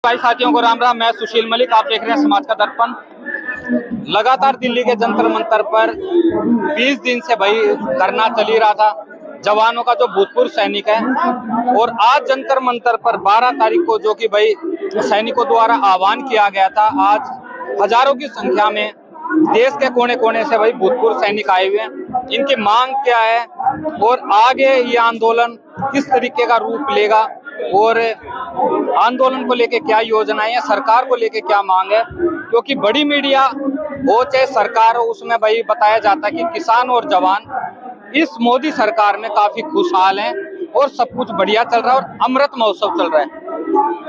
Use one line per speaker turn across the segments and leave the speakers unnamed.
भाई साथियों को राम राम। मैं सुशील मलिक, आप देख रहे हैं समाज का दर्पण। लगातार दिल्ली के जंतर मंतर पर 20 दिन से भाई धरना चल ही रहा था जवानों का, जो भूतपूर्व सैनिक है। और आज जंतर मंतर पर 12 तारीख को, जो कि भाई सैनिकों द्वारा आह्वान किया गया था, आज हजारों की संख्या में देश के कोने कोने से भाई भूतपूर्व सैनिक आए हुए हैं। इनकी मांग क्या है और आगे ये आंदोलन किस तरीके का रूप लेगा और आंदोलन को लेके क्या योजनाएं हैं, सरकार को लेके क्या मांग है। क्योंकि बड़ी मीडिया हो चाहे सरकार हो, उसमें भाई बताया जाता है कि किसान और जवान इस मोदी सरकार में काफी खुशहाल हैं और सब कुछ बढ़िया चल रहा है और अमृत महोत्सव चल रहा है।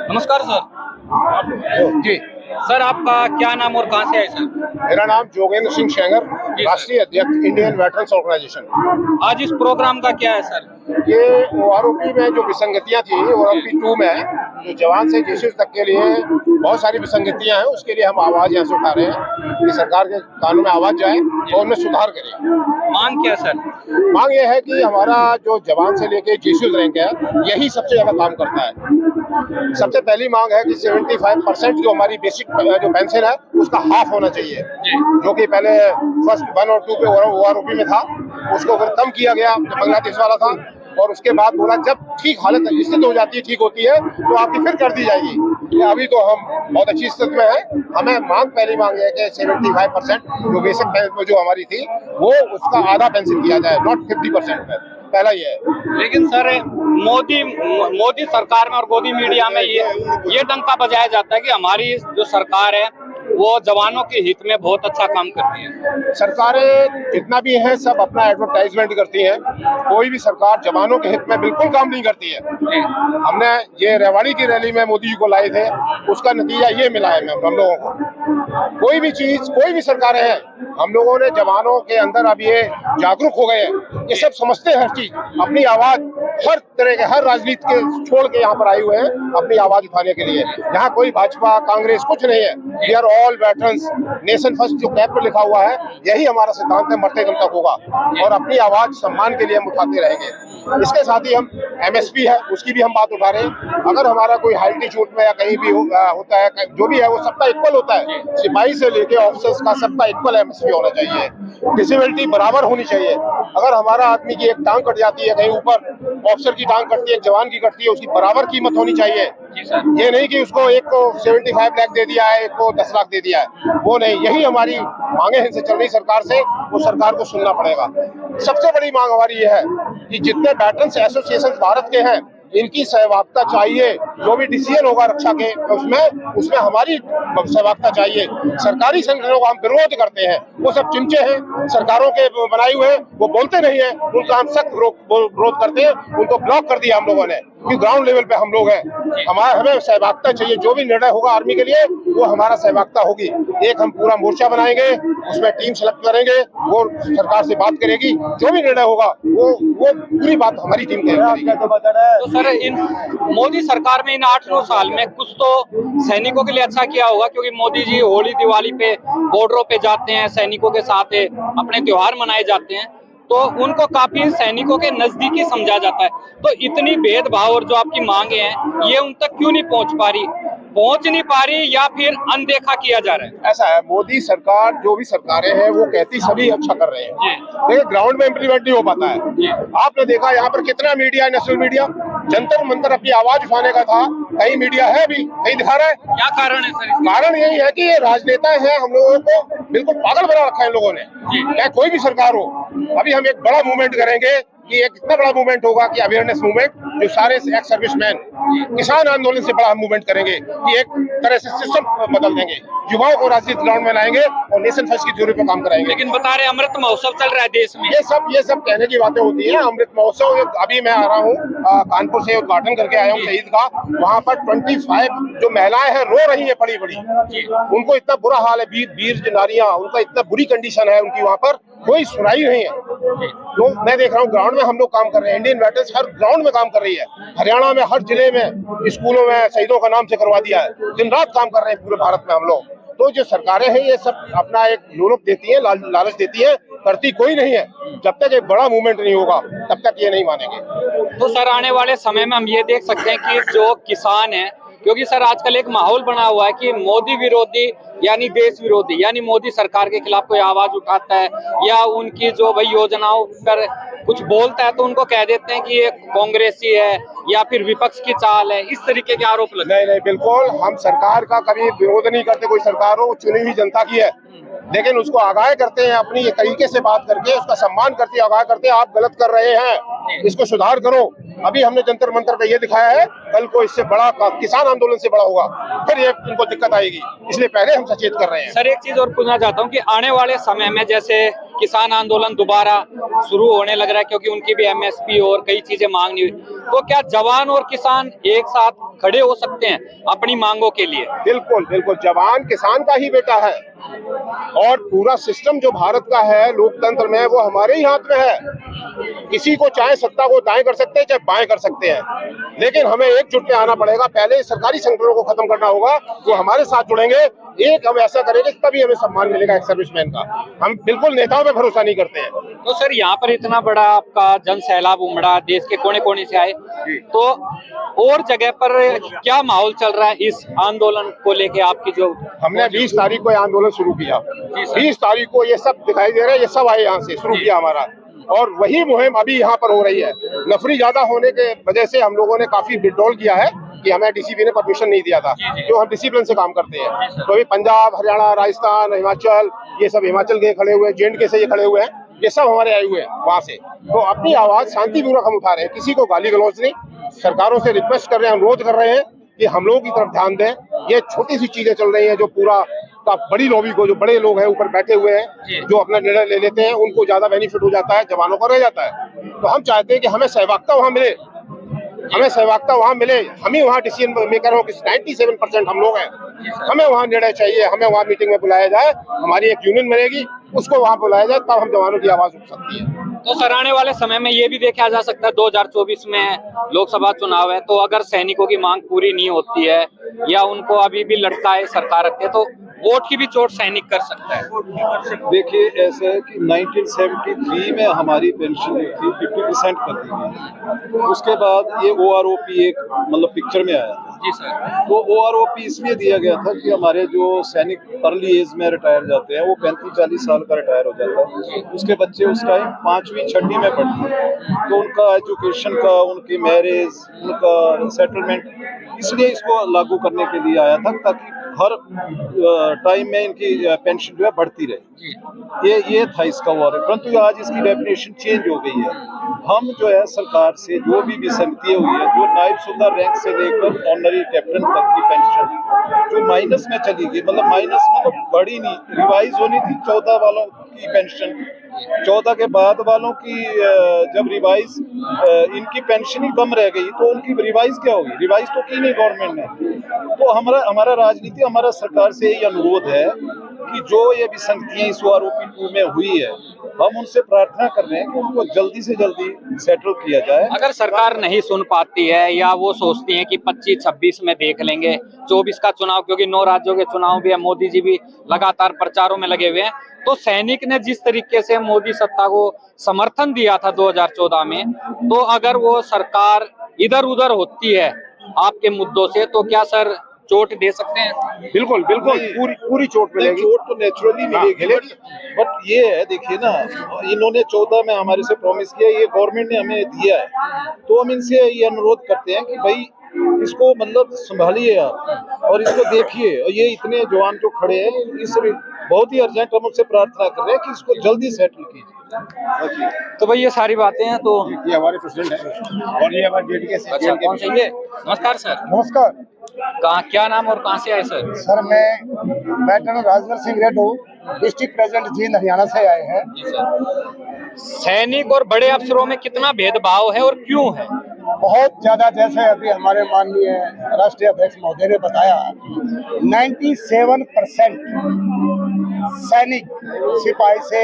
नमस्कार सर।
जी
सर, आपका क्या नाम और कहाँ से है सर?
मेरा नाम जोगेंद्र सिंह शेंगर, राष्ट्रीय अध्यक्ष इंडियन वेटरन्स ऑर्गेनाइजेशन।
आज इस प्रोग्राम का क्या है सर?
ये ओआरओपी में जो विसंगतियां थी, ओआरओपी 2 में जो जवान से जेसीएस तक के लिए बहुत सारी विसंगतियां हैं, उसके लिए हम आवाज यहाँ से उठा रहे हैं कि सरकार के कानून में आवाज जाए और उनमें सुधार करें।
मांग क्या सर?
मांग ये है कि हमारा जो जवान से लेके जेसीएस रैंक है, यही सबसे ज्यादा काम करता है। सबसे पहली मांग है कि 75% जो हमारी बेसिक जो पेंशन है उसका हाफ होना चाहिए, जो कि पहले फर्स्ट 1 और 2 पे ओआरओपी में था, उसको फिर कम किया गया जो बांग्लादेश वाला था। और उसके बाद बोला जब ठीक हालत स्थिति हो जाती है, ठीक होती है, तो आपकी फिर कर दी जाएगी। अभी तो हम बहुत अच्छी स्थिति में हैं। हमें पहली मांग है कि 75% जो बेसिक पेंशन जो हमारी थी वो उसका आधा पेंशन किया जाए, नॉट 50% में। पहला ये है।
लेकिन सर, मोदी सरकार में और मोदी मीडिया में ये डंका बजाया जाता है कि हमारी जो सरकार है वो जवानों के हित में बहुत अच्छा काम करती है।
सरकारें जितना भी हैं सब अपना एडवर्टाइजमेंट करती हैं, कोई भी सरकार जवानों के हित में बिल्कुल काम नहीं करती है। हमने ये रेवाड़ी की रैली में मोदी जी को लाए थे, उसका नतीजा ये मिला है हम लोगों को। कोई भी चीज, कोई भी सरकारें हैं, हम लोगों ने जवानों के अंदर अब ये जागरूक हो गए हैं, ये सब समझते हैं हर चीज। अपनी आवाज हर तरह के, हर राजनीति के छोड़ के यहाँ पर आए हुए हैं अपनी आवाज उठाने के लिए। यहाँ कोई भाजपा कांग्रेस कुछ नहीं है। We are all veterans, nation first जो कैप पर लिखा हुआ है, यही हमारा सिद्धांत है, मरते दम तक होगा। और अपनी आवाज सम्मान के लिए हम उठाते रहेंगे। इसके साथ ही हम एमएसपी है उसकी भी हम बात उठा रहे हैं। अगर हमारा कोई हाई एल्टीट्यूड में या कहीं भी होता है, जो भी है वो सबका इक्वल होता है। सिपाही से लेके ऑफिसर्स का सबका इक्वल एमएसपी होना चाहिए। डिसेबिलिटी बराबर होनी चाहिए। अगर हमारा आदमी की एक टांग कट जाती है कहीं ऊपर, ऑफिसर की टांग कटती है, जवान की कटती है, उसकी बराबर कीमत होनी चाहिए। ये नहीं कि उसको एक को 75 लाख दे दिया है, एक को 10 लाख दे दिया है, वो नहीं। यही हमारी मांगे हैं चल रही सरकार से, वो सरकार को सुनना पड़ेगा। सबसे बड़ी मांग हमारी ये है कि जितने वेटरन्स एसोसिएशन भारत के हैं, इनकी सहभागिता चाहिए। जो भी डिसीजन होगा रक्षा के उसमें हमारी सहभागिता चाहिए। सरकारी संगठनों का हम विरोध करते हैं, वो सब चिमचे हैं सरकारों के बनाए हुए, वो बोलते नहीं है, उनका हम सख्त विरोध करते हैं। उनको ब्लॉक कर दिया हम लोगों ने, कि ग्राउंड लेवल पे हम लोग हैं। हमें सहभागिता चाहिए। जो भी निर्णय होगा आर्मी के लिए वो हमारा सहभागिता होगी। एक हम पूरा मोर्चा बनाएंगे, उसमें टीम सेलेक्ट करेंगे, वो सरकार से बात करेगी। जो भी निर्णय होगा वो पूरी बात हमारी टीम करेगी।
तो सर, इन मोदी सरकार में इन 8-9 साल में कुछ तो सैनिकों के लिए अच्छा किया होगा, क्योंकि मोदी जी होली दिवाली पे बॉर्डरों पे जाते हैं, सैनिकों के साथ अपने त्योहार मनाए जाते हैं, तो उनको काफी सैनिकों के नजदीकी समझा जाता है। तो इतनी भेदभाव और जो आपकी मांगे हैं ये उन तक क्यों नहीं पहुंच नहीं पा रही या फिर अनदेखा किया जा रहा है?
ऐसा है, मोदी सरकार, जो भी सरकारें हैं वो कहती सभी अच्छा कर रहे हैं, लेकिन ग्राउंड में इम्प्लीमेंट नहीं हो पाता है। आपने देखा यहाँ पर कितना media, national media, Jantar Mantar अपनी आवाज उठाने का था, कहीं मीडिया है भी नहीं दिखा रहा है।
क्या कारण है सर?
कारण यही है कि ये राजनेता है, हम लोगों को बिल्कुल पागल बना रखा है इन लोगों ने। चाहे कोई भी सरकार हो, अभी हम एक बड़ा मूवमेंट करेंगे कि एक इतना बड़ा मूवमेंट होगा कि अवेयरनेस मूवमेंट, जो सारे एक्स सर्विसमैन, किसान आंदोलन से बड़ा मूवमेंट करेंगे कि एक तरह से सिस्टम बदल देंगे, युवाओं को राजनीति ग्राउंड में लाएंगे और नेशन फर्स्ट की थ्योरी पे काम कराएंगे।
लेकिन बता रहे अमृत महोत्सव चल रहा है देश में,
ये सब कहने की बातें होती हैं। अमृत महोत्सव, अभी मैं आ रहा हूँ कानपुर से, उद्घाटन करके आया हूँ शहीद का। वहाँ पर 25 जो महिलाएं हैं रो रही है बड़ी बड़ी, उनको इतना बुरा हाल है, वीर नारियां, उनका इतना बुरी कंडीशन है उनकी, वहाँ पर कोई सुनाई नहीं है। तो मैं देख रहा हूँ ग्राउंड में हम लोग काम कर रहे हैं। इंडियन वेटरन्स हर ग्राउंड में काम कर रही है। हरियाणा में हर जिले में, स्कूलों में शहीदों का नाम से करवा दिया है। दिन रात काम कर रहे हैं पूरे भारत में हम लोग। तो जो सरकारें हैं ये सब अपना एक लोलुप देती है, लालच देती है, करती कोई नहीं है। जब तक एक बड़ा मूवमेंट नहीं होगा तब तक ये नहीं मानेंगे।
तो सर, आने वाले समय में हम ये देख सकते हैं कि जो किसान है, क्योंकि सर आजकल एक माहौल बना हुआ है कि मोदी विरोधी यानी देश विरोधी यानी मोदी सरकार के खिलाफ कोई आवाज उठाता है या उनकी जो भाई योजनाओं पर कुछ बोलता है तो उनको कह देते हैं कि ये कांग्रेसी है या फिर विपक्ष की चाल है, इस तरीके के आरोप लगते हैं।
नहीं नहीं, बिल्कुल हम सरकार का कभी विरोध नहीं करते। कोई सरकार हो, चुनी हुई जनता की है, लेकिन उसको आगाह करते हैं अपनी ये तरीके से बात करके, उसका सम्मान करते, आगाह करते आप गलत कर रहे हैं, इसको सुधार करो। अभी हमने जंतर मंतर पे ये दिखाया है, कल को इससे बड़ा किसान आंदोलन से बड़ा होगा, फिर ये इनको दिक्कत आएगी, इसलिए पहले हम सचेत कर रहे हैं।
सर एक चीज और पूछना चाहता हूँ कि आने वाले समय में जैसे किसान आंदोलन दोबारा शुरू होने लग रहा है क्योंकि उनकी भी एमएसपी और कई चीजें मांग नहीं हुई, तो क्या जवान और किसान एक साथ खड़े हो सकते हैं अपनी मांगों के लिए?
बिल्कुल बिल्कुल, जवान किसान का ही बेटा है और पूरा सिस्टम जो भारत का है लोकतंत्र में वो हमारे ही हाथ में है। किसी को चाहे सत्ता को दाएं कर सकते हैं चाहे बाएं कर सकते हैं, लेकिन हमें एकजुट में आना पड़ेगा। पहले सरकारी संगठनों को खत्म करना होगा, वो हमारे साथ जुड़ेंगे, एक हम ऐसा करेंगे तभी हमें सम्मान मिलेगा एक सर्विसमैन का। हम बिल्कुल नेताओं पे भरोसा नहीं करते हैं।
तो सर यहाँ पर इतना बड़ा आपका जन सैलाब उमड़ा, देश के कोने कोने से आए, तो और जगह पर क्या माहौल चल रहा है इस आंदोलन को लेके आपकी? जो
हमने 20 तारीख को ये आंदोलन शुरू किया, 20 तारीख को ये सब दिखाई दे रहा है, ये सब आए यहाँ से शुरू किया हमारा, और वही मुहिम अभी यहाँ पर हो रही है। नफरी ज्यादा होने के वजह से हम लोगों ने काफी विड्रॉल किया है कि हमें डीसीपी ने परमिशन नहीं दिया था, जो हम डिसिप्लिन से काम करते हैं। तो अभी पंजाब, हरियाणा, राजस्थान, हिमाचल, ये सब हिमाचल के खड़े हुए, JNK से ये खड़े हुए हैं, ये सब हमारे आए हुए हैं वहाँ से। तो अपनी आवाज शांतिपूर्वक हम उठा रहे हैं, किसी को गाली गलौज नहीं, सरकारों से रिक्वेस्ट कर रहे हैं, अनुरोध कर रहे हैं कि हम लोगों की तरफ ध्यान दें। ये छोटी सी चीजें चल रही हैं जो पूरा का बड़ी लॉबी को, जो बड़े लोग हैं ऊपर बैठे हुए हैं, जो अपना निर्णय ले लेते हैं, उनको ज्यादा बेनिफिट हो जाता है, जवानों को रह जाता है। तो हम चाहते हैं कि हमें सहभागिता वहाँ मिले, हमें सहभागिता वहाँ मिले, हम ही वहाँ डिसीजन मेकर हो कि 97% हम लोग हैं, हमें वहाँ निर्णय चाहिए, हमें वहाँ मीटिंग में बुलाया जाए, हमारी एक यूनियन बनेगी, उसको वहाँ बुलाया जाए, तब हम जवानों की आवाज उठ सकती है।
तो सर आने वाले समय में ये भी देखा जा सकता है 2024 में लोकसभा चुनाव है, तो अगर सैनिकों की मांग पूरी नहीं होती है या उनको अभी भी लटकाए सरकार रखते है, तो वोट की भी चोट सैनिक कर सकता है।
देखिए ऐसा है कि 1973 में हमारी पेंशन थी 50% कर दी गई, उसके बाद ये OROP एक मतलब पिक्चर में आया था।
जी सर।
तो OROP इसलिए दिया गया था कि हमारे जो सैनिक अर्ली एज में रिटायर जाते हैं, वो 35-40 साल का रिटायर हो जाता है, उसके बच्चे उस टाइम 5वीं 6वीं में पढ़ते हैं, तो उनका एजुकेशन का, उनकी मैरिज, उनका सेटलमेंट, इसलिए इसको लागू करने के लिए आया था ताकि हर टाइम में इनकी पेंशन जो है बढ़ती रहे। ये था इसका वार। परंतु आज इसकी डेफिनेशन चेंज हो गई है। हम जो है सरकार से जो भी विसंगतियां हुई है, जो नायब सूबेदार रैंक से लेकर ऑनरी कैप्टन तक की पेंशन जो माइनस में चली गई, मतलब माइनस में तो बढ़ी नहीं, रिवाइज होनी थी 14 वालों की पेंशन, 14 के बाद वालों की जब रिवाइज इनकी पेंशन ही कम रह गई तो उनकी रिवाइज क्या होगी? रिवाइज तो की नहीं गवर्नमेंट ने। तो हमारा राजनीति, हमारा सरकार से यही अनुरोध है कि जो ये विसंगतियां इस OROP 2 में हुई है, हम उनसे प्रार्थना कर रहे हैं कि उनको जल्दी से जल्दी सेटल किया जाए।
अगर सरकार नहीं सुन पाती है या वो सोचती है कि 25-26 में देख लेंगे, 24 का चुनाव, क्योंकि 9 राज्यों के चुनाव भी है, मोदी जी भी लगातार प्रचारों में लगे हुए हैं, तो सैनिक ने जिस तरीके से मोदी सत्ता को समर्थन दिया था 2014 में, तो अगर वो सरकार इधर उधर होती है आपके मुद्दों से, तो क्या सर चोट दे सकते हैं?
बिल्कुल बिल्कुल, पूरी चोट मिलेगी।
चोट तो नेचुरली मिलेगी, बट ये है, देखिए ना, इन्होंने 14 में हमारे से प्रॉमिस किया, ये गवर्नमेंट ने हमें दिया है, तो हम इनसे ये अनुरोध करते हैं कि भाई इसको मतलब संभालिए आप और इसको देखिए। और ये इतने जवान जो खड़े हैं, इस बहुत ही अर्जेंट हम उससे प्रार्थना कर रहे हैं कि इसको जल्दी सेटल कीजिए।
तो भाई ये सारी बातें हैं। तो
ये हमारे प्रेसिडेंट है और ये हमारे JNK से।
अच्छा, कौन से ये? नमस्कार सर।
नमस्कार।
कहाँ, क्या नाम और कहाँ से आए सर?
सर मैं general Rajvar Singh Reddu, district president Jind, Haryana से आए हैं।
जी सर। सैनिक और बड़े अफसरों में कितना भेदभाव है और क्यों है?
बहुत ज्यादा, जैसे अभी हमारे माननीय राष्ट्रीय अध्यक्ष महोदय ने बताया, 97% सैनिक, सिपाही से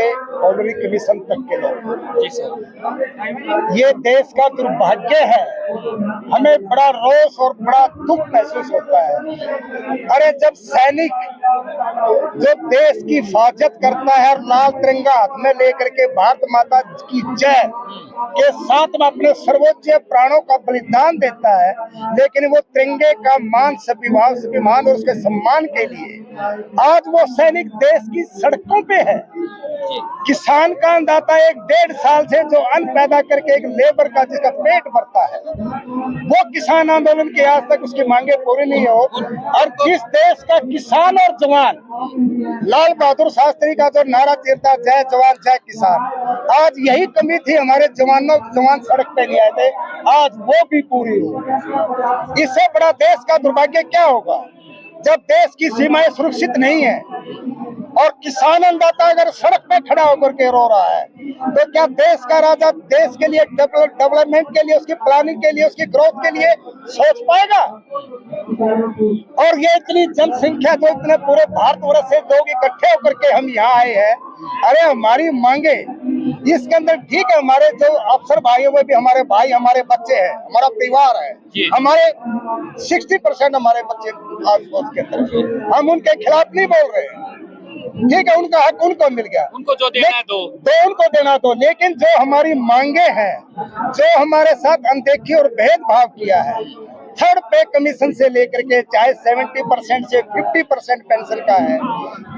ऑनरी कमीशन तक के लोग।
जी सर।
ये देश का दुर्भाग्य है, हमें बड़ा रोष और बड़ा दुख महसूस होता है। अरे जब सैनिक जो देश की हिफाजत करता है और लाल तिरंगा हाथ में लेकर के भारत माता की जय के साथ में अपने सर्वोच्च प्राणों का बलिदान देता है, लेकिन वो तिरंगे का मान स्वाभिमान और उसके सम्मान के लिए आज वो सैनिक देश की सड़कों पे है। किसान का अन्नदाता 1-1.5 साल से जो अन्न पैदा करके एक लेबर का जिसका पेट भरता है, वो किसान आंदोलन के आज तक उसकी मांगे पूरी नहीं हो। और जिस देश का किसान और जवान लाल बहादुर शास्त्री का जो नारा चीरता, जय जवान जय किसान, आज यही कमी थी हमारे जवान सड़क पे नहीं आए थे, आज वो भी पूरी हो। इससे बड़ा देश का दुर्भाग्य क्या होगा जब देश की सीमाएं सुरक्षित नहीं है और किसान अन्नदाता अगर सड़क पे खड़ा होकर के रो रहा है, तो क्या देश का राजा देश के लिए डेवलपमेंट के लिए, उसकी प्लानिंग के लिए, उसकी ग्रोथ के लिए सोच पाएगा? और ये इतनी जनसंख्या जो इतने पूरे भारतवर्ष से लोग इकट्ठे होकर के हम यहाँ आए हैं, अरे हमारी मांगे इसके अंदर ठीक है, हमारे जो अफसर भाइयों में भी हमारे भाई, हमारे बच्चे हैं, हमारा परिवार है, हमारे 60% हमारे बच्चे आस-पास के अंदर, हम उनके खिलाफ नहीं बोल रहे हैं, ठीक है, उनका हक उनको मिल गया,
उनको जो देना है दो
उनको देना दो। लेकिन जो हमारी मांगे हैं, जो हमारे साथ अनदेखी और भेदभाव किया है, थर्ड पे कमीशन से लेकर के चाहे 70% से 50% पेंशन का है,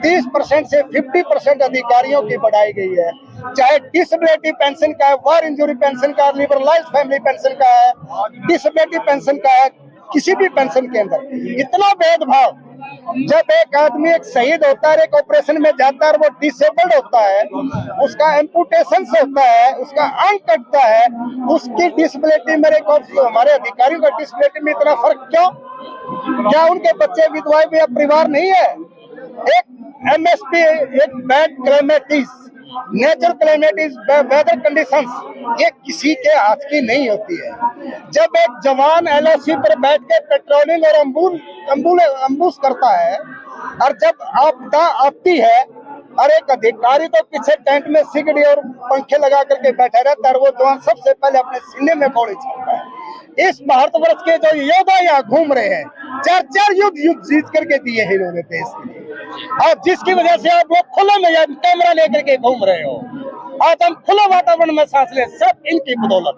30% से 50% अधिकारियों की बढ़ाई गई है, चाहे डिसेबिलिटी पेंशन का है, वार इंजरी पेंशन का, लिबरलाइज्ड फैमिली पेंशन का है, डिसेबिलिटी पेंशन का है, किसी भी पेंशन के अंदर इतना भेदभाव। जब एक आदमी एक शहीद होता है, एक ऑपरेशन में जाता है और वो डिसेबल्ड होता है, उसका एम्पुटेशन होता है, उसका अंग कटता है, उसकी डिसेबिलिटी मेरे को हमारे अधिकारियों का डिसेबिलिटी में इतना फर्क क्यों? क्या उनके बच्चे विधवाएं भी अब परिवार नहीं है? एक एमएसपी, एक बैड क्लाइमेटिस, नेचुरल क्लाइमेटिस, वेदर कंडीशंस, ये किसी के हाथ की नहीं होती है। जब एक जवान एलओसी पर बैठ के पेट्रोलिंग और अम्बुश करता है, और जब आपदा आती है, और एक अधिकारी तो पीछे टेंट में सिगड़ी और पंखे लगा करके बैठा रहता है, वो जवान सबसे पहले अपने सीने में गोली चलता है। इस भारतवर्ष के जो योद्धा यहाँ घूम रहे हैं, 4 युद्ध जीत करके दिए हैं इन्होंने देश के लिए, और जिसकी वजह से आप लोग खुले में कैमरा लेकर के घूम रहे हो। आज हम खुले वातावरण में सांस ले, सब इनकी बदौलत।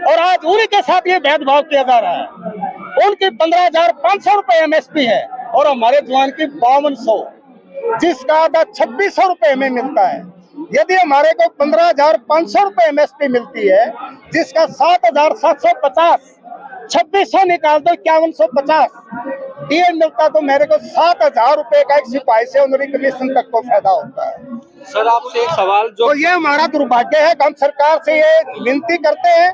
और आज उन्हीं के साथ ये भेदभाव किया जा रहा है। उनकी 15,500 रुपए एमएसपी है और हमारे जवान की 5200, जिसका आधा 2600 रुपए में मिलता है। यदि हमारे को 15,500 रुपए एमएसपी मिलती है, जिसका 7,750, 2600 निकाल दो, 5150 डीए मिलता, तो मेरे को 7,000 रुपए का एक सिपाही से ऑनरी कमीशन तक को फायदा होता है।
सर आपसे एक सवाल, जो
तो ये हमारा दुर्भाग्य है कि हम सरकार से ये विनती करते हैं,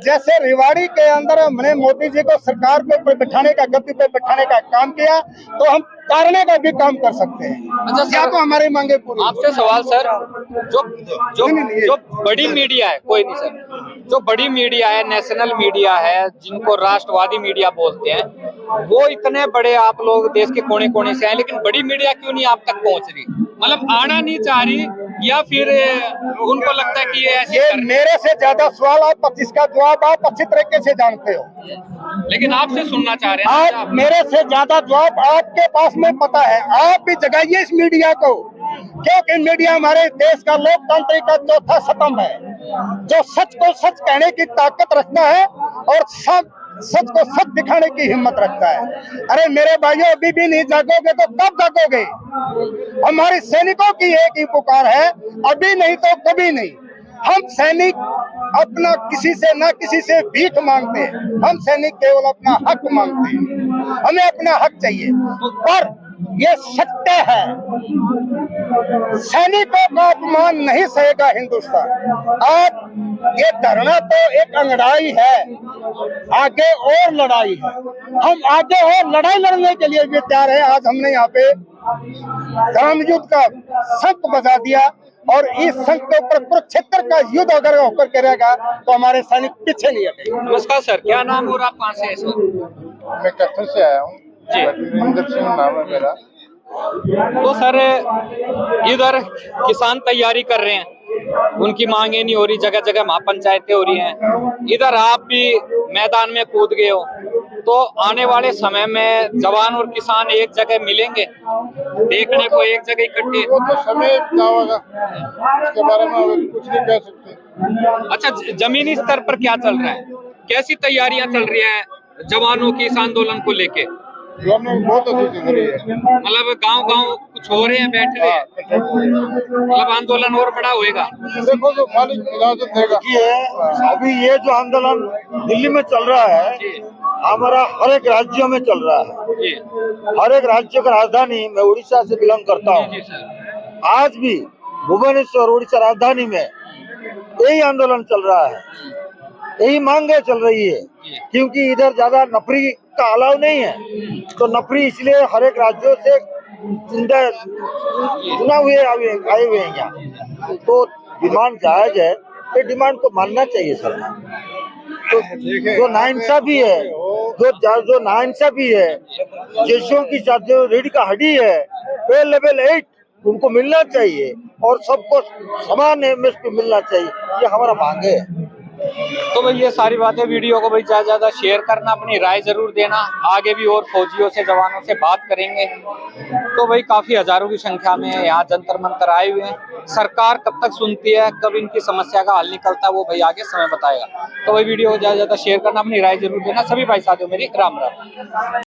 जैसे रेवाड़ी के अंदर हमने मोदी जी को सरकार के ऊपर बिठाने का, गद्दी पे बिठाने का काम किया, तो हम तारने का भी काम कर सकते हैं।
अच्छा
या तो हमारी मांगे पूरी।
आपसे सवाल सर, जो बड़ी मीडिया है, कोई नहीं सर, जो बड़ी मीडिया है, नेशनल मीडिया है, जिनको राष्ट्रवादी मीडिया बोलते हैं, वो इतने बड़े आप लोग देश के कोने कोने से हैं, लेकिन बड़ी मीडिया क्यों नहीं आप तक पहुंच रही? मतलब आना नहीं चाह रही, या फिर उनको लगता है कि ये
मेरे से ज्यादा सवाल आप, इसका जवाब आप अच्छी तरीके से जानते हो,
लेकिन आपसे सुनना चाह रहे हैं।
आप मेरे से ज्यादा जवाब आपके पास में पता है, आप भी जगाइए इस मीडिया को, क्योंकि मीडिया हमारे देश का लोकतंत्र का चौथा स्तंभ है, जो सच को सच कहने की ताकत रखता है और सच को सच दिखाने की हिम्मत रखता है। अरे मेरे भाइयों, अभी भी नहीं जागोगे तो कब जागोगे? हमारे सैनिकों की एक ही पुकार है, अभी नहीं तो कभी नहीं। हम सैनिक अपना किसी से ना किसी से भीख मांगते हैं, हम सैनिक केवल अपना हक मांगते हैं, हमें अपना हक चाहिए। पर ये सत्य है, सैनिकों का अपमान नहीं सहेगा हिंदुस्तान। आज ये धरना तो एक अंगड़ाई है, आगे और लड़ाई है, हम आगे और लड़ाई लड़ने के लिए भी तैयार है। आज हमने यहाँ पे ग्राम युद्ध का शंख बजा दिया, और इस शंख के ऊपर कुरुक्षेत्र का युद्ध अगर होकर करेगा तो हमारे सैनिक पीछे नहीं हटेंगे।
नमस्कार सर, क्या नाम और आप कहाँ से हैं सर?
मैं कत्थर से आया हूँ जी, मंदिर सिंह नाम है मेरा।
तो सर इधर किसान तैयारी कर रहे हैं, उनकी मांगे नहीं हो रही, जगह जगह महापंचायतें हो रही हैं। इधर आप भी मैदान में कूद गए हो, तो आने वाले समय में जवान और किसान एक जगह मिलेंगे देखने को, एक जगह इकट्ठे?
वो तो समय क्या होगा, उसके बारे में अभी कुछ नहीं कह सकते।
अच्छा, जमीनी स्तर पर क्या चल रहा है, कैसी तैयारियां चल रही हैं जवानों की इस आंदोलन को लेके?
बहुत अच्छी चल रही है।
मतलब गांव गांव कुछ हो रहे हैं, बैठ रहे हैं, मतलब आंदोलन और बड़ा होएगा।
देखो तो मालिक इजाजत देगा।
अभी ये जो आंदोलन दिल्ली में चल रहा है, हमारा हर एक राज्यों में चल रहा है।
जी
हर एक राज्य का राजधानी, मैं उड़ीसा से बिलोंग करता हूँ,
जी सर।
आज भी भुवनेश्वर उड़ीसा राजधानी में यही आंदोलन चल रहा है, यही मांगे चल रही है, क्योंकि इधर ज्यादा नफरी का अलाव नहीं है, तो नफरी इसलिए हर एक राज्यों से चुना हुए आए हुए हैं यहाँ। तो डिमांड जायज है, ये डिमांड को मानना चाहिए सरकार। तो जो नाइंसाफी है, जो नाइंसाफी है, जैसों की साथ जो रीढ़ का हड्डी है, पे लेवल 8 उनको मिलना चाहिए और सबको समान एमएसपी मिलना चाहिए, ये हमारा मांग है।
तो भाई ये सारी बातें, वीडियो को भाई ज्यादा ज्यादा शेयर करना, अपनी राय जरूर देना। आगे भी और फौजियों से, जवानों से बात करेंगे। तो भाई काफी हजारों की संख्या में यहाँ जंतर मंतर आए हुए हैं। सरकार कब तक सुनती है, कब इनकी समस्या का हल निकलता है, वो भाई आगे समय बताएगा। तो भाई वीडियो को ज्यादा ज्यादा शेयर करना, अपनी राय जरूर देना। सभी भाई साथियों मेरी राम राम।